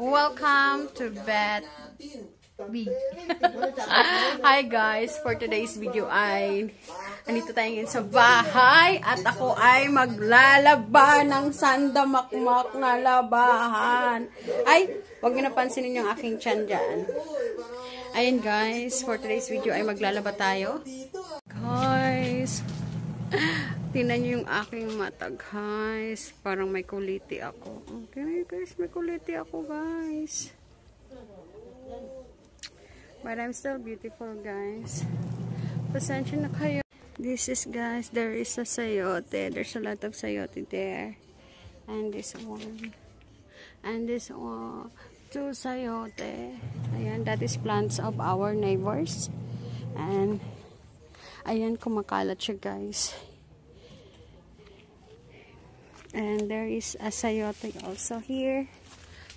Welcome to Bet B. Hi guys, for today's video ay andito tayo ngayon sa bahay at ako ay maglalaba ng sandamakmak na labahan. Ay, huwag niyo napansinin yung aking tiyan dyan. Ayun guys, for today's video ay maglalaba tayo. Guys, tingnan niyo yung aking mata guys. Parang may kuliti ako. Okay guys, may kuliti ako guys. But I'm still beautiful guys. Pasensya na kayo. This is guys, there is a sayote. There's a lot of sayote there. And this one. And this one. Two sayote. Ayan, that is plants of our neighbors. And ayan, kumakalat siya guys. And there is a sayote also here.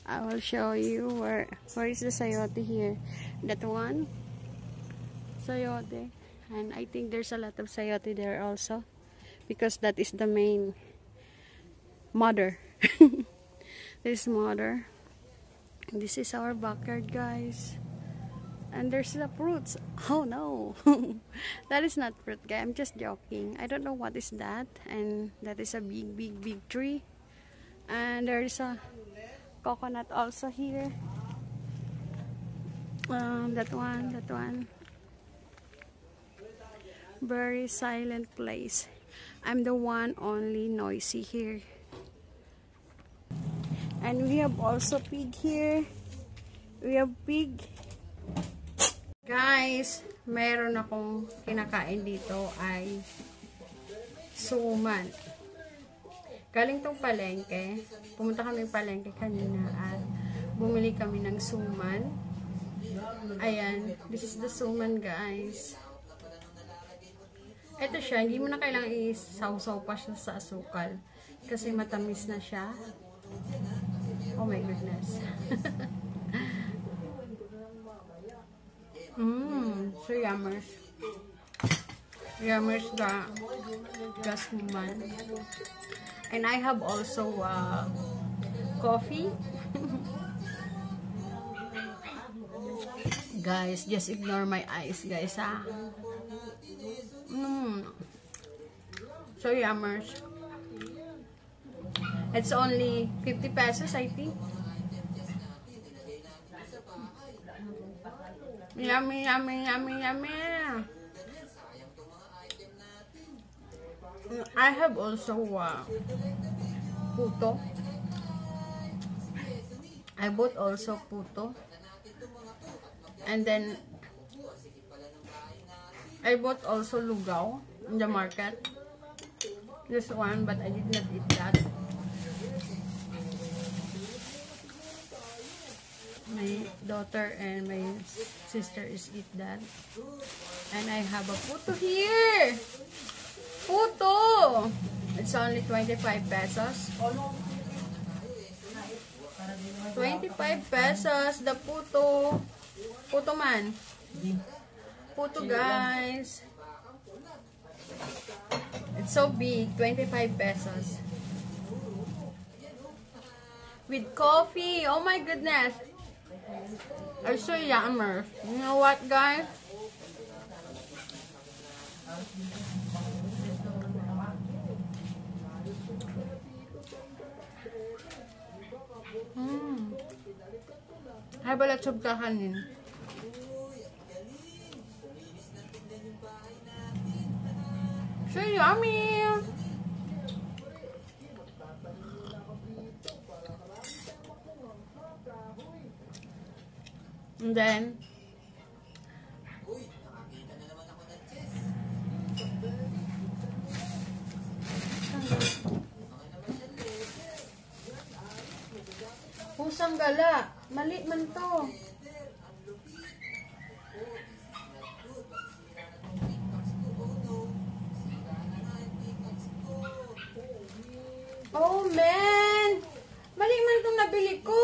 I will show you where is the sayote here. That one, sayote. And I think there's a lot of sayote there also, because that is the main mother. This mother. This is our backyard guys. And there's the fruits. Oh no. That is not fruit guys. I'm just joking. I don't know what is that. And that is a big tree. And there's a coconut also here. That one. Very silent place. I'm the one only noisy here. And we have also pig here. We have pig. Guys, meron akong kinakain dito ay suman. Galing tong palengke. Pumunta kami palengke kanina at bumili kami ng suman. Ayan, this is the suman guys. Ito siya, hindi mo na kailangang isaw-saw pa siya sa asukal kasi matamis na siya. Oh my goodness. So yummers. Yummers the suman. And I have also coffee. Guys, just ignore my eyes, guys, ha. So yummers. It's only 50 pesos, I think. Yummy, yummy, yummy, yummy. I have also puto. I bought also puto. And then I bought also lugaw in the market. This one, but I did not eat that. My daughter and my sister is eat that. And I have a puto here. Puto! It's only 25 pesos. 25 pesos. The puto. Puto man. Puto guys. It's so big. 25 pesos. With coffee. Oh my goodness. I'm so yummer. You know what guys? Hay balat sob kakanin. So yummy. And then pusang gala. Mali man to. Oh man! Mali man itong nabili ko.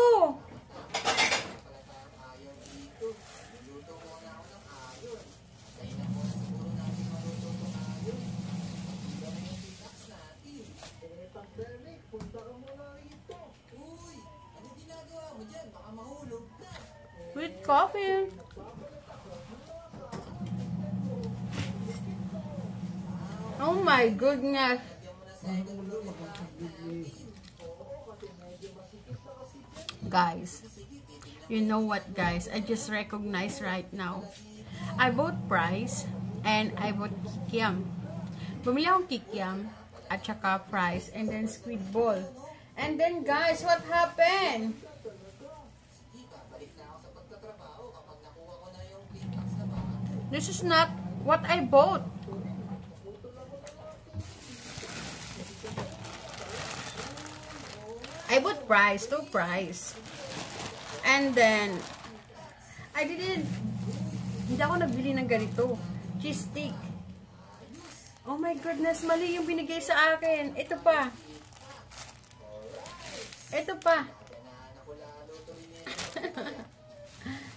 Punta ka muna rito. Uy, ano ginagawa mo dyan? Baka With coffee. Oh my goodness. Guys, you know what guys? I just recognize right now. I bought fries and I bought kikiam. Bumili akong kikiam at saka fries and then squid ball. And then guys, what happened? This is not what I bought. I bought fries, 2 fries. And then, hindi ako nabili ng ganito. Cheese stick. Oh my goodness, mali yung binigay sa akin. Ito pa. Ito pa.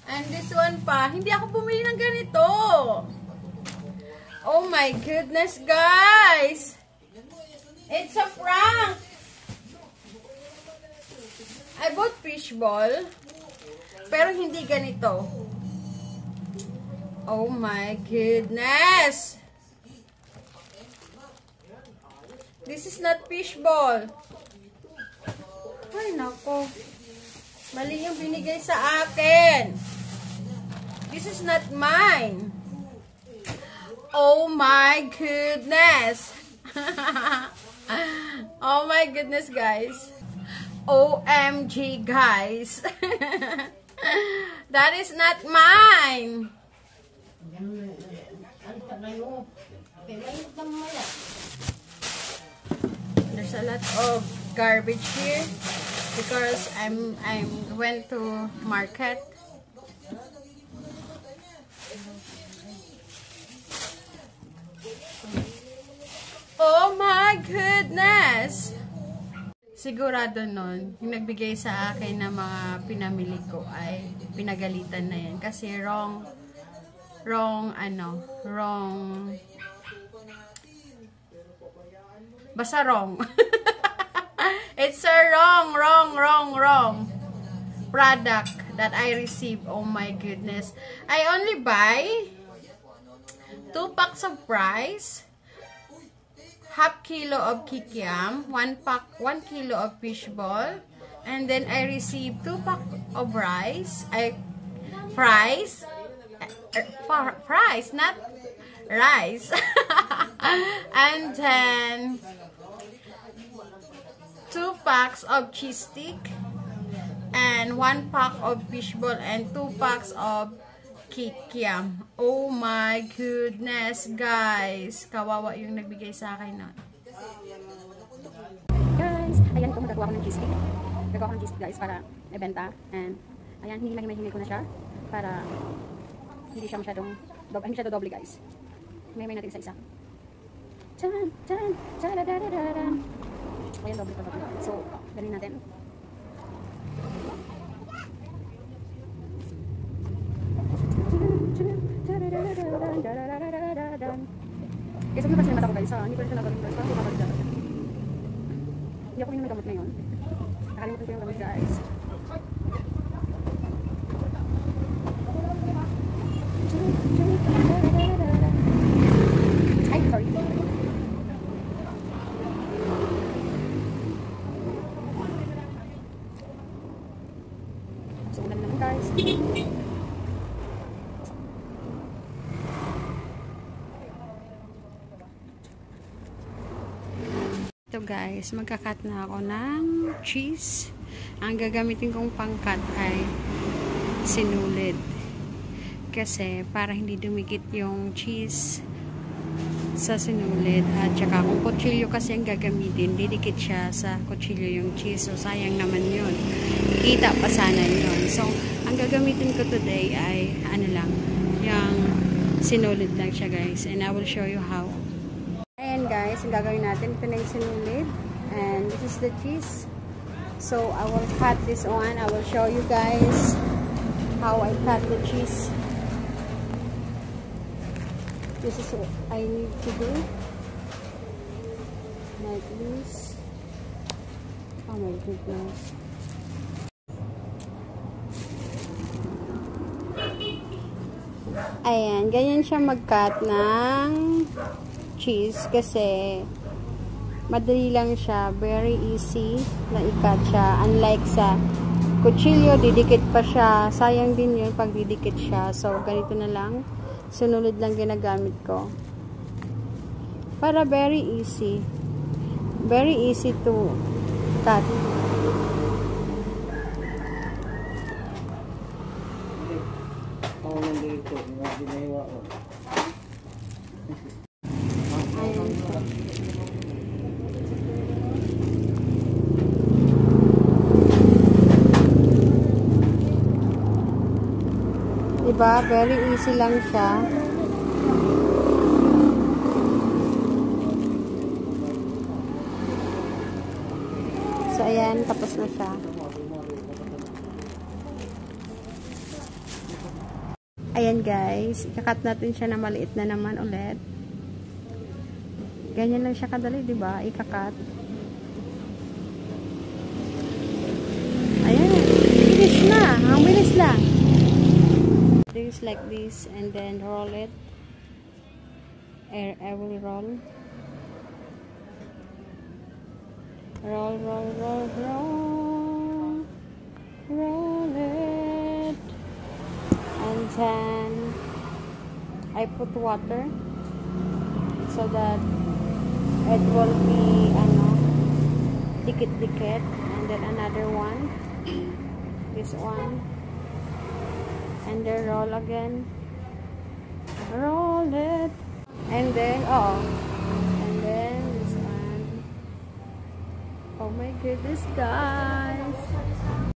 And this one pa. Hindi ako bumili ng ganito. Oh my goodness, guys. It's a prank. I bought fishball, pero hindi ganito. Oh my goodness! This is not fishball. Ay, nako. Mali yung binigay sa akin. This is not mine. Oh my goodness. Oh my goodness, guys. OMG, guys. That is not mine. There's a lot of garbage here because I went to market. Oh my goodness. Sigurado nun, yung nagbigay sa akin ng mga pinamili ko ay pinagalitan na yan. Kasi wrong, basta wrong. It's a wrong product that I received. Oh my goodness. I only buy 2 packs of fries, half kilo of kikiam, 1 kilo of fishball, and then I received 2 pack of fries, not rice, and then 2 packs of cheese stick, and 1 pack of fishball, and 2 packs of kikiam. Oh my goodness, guys. Kawawa yung nagbigay sa akin nun. Guys, ayan po, magagawa ko ng cheese stick. Gagawa ko ng cheese stick, guys, para ibenta. And, ayan, hinimay ko na siya para hindi siya masyadong doble, guys. Himay natin isa-isa. Ayan, doble. So, ganin natin. Guys, huwag napansin yung mata ko, guys. Hindi ko rin siya nagawin, guys. Parang hindi ako hindi ako yung gamot ngayon. Nakalimutan ko yung gamot, guys. Ay, sorry. So, ulan naman, guys. Ito guys, magkakat na ako ng cheese. Ang gagamitin kong pangkat ay sinulid. Kasi para hindi dumikit yung cheese sa sinulid. At saka kung kutsilyo kasi ang gagamitin, didikit siya sa kutsilyo yung cheese. So sayang naman yun. Kita pa sana yun. So ang gagamitin ko today ay ano lang, yung sinulid lang siya guys. And I will show you how. Ayan guys, ang gagawin natin, ito na yung sinulid. And this is the cheese. So, I will cut this one. I will show you guys how I cut the cheese. This is what I need to do. Like this. Oh my goodness. Ayan, ganyan siya mag-cut ng cheese kasi madali lang siya, very easy na i-cut siya. Unlike sa kutsilyo, didikit pa siya. Sayang din yun pag didikit siya. So, ganito na lang. Sunulid lang ginagamit ko. Para very easy. Very easy to cut. Ayan siya. Diba? Very easy lang siya. So, ayan. Tapos na siya. Ayan guys. Ikakat natin siya na maliit na naman ulit. Ganyan lang siya kadali, diba? Ikakat. Ayan. Bilis na. Ang bilis lang. Things like this and then roll it. I will roll. Roll, roll, roll, roll. Roll it. And then I put water so that it will be dikit-dikit. And then another one. This one. And then roll again. Roll it. And then, and then this one. Oh my goodness, guys.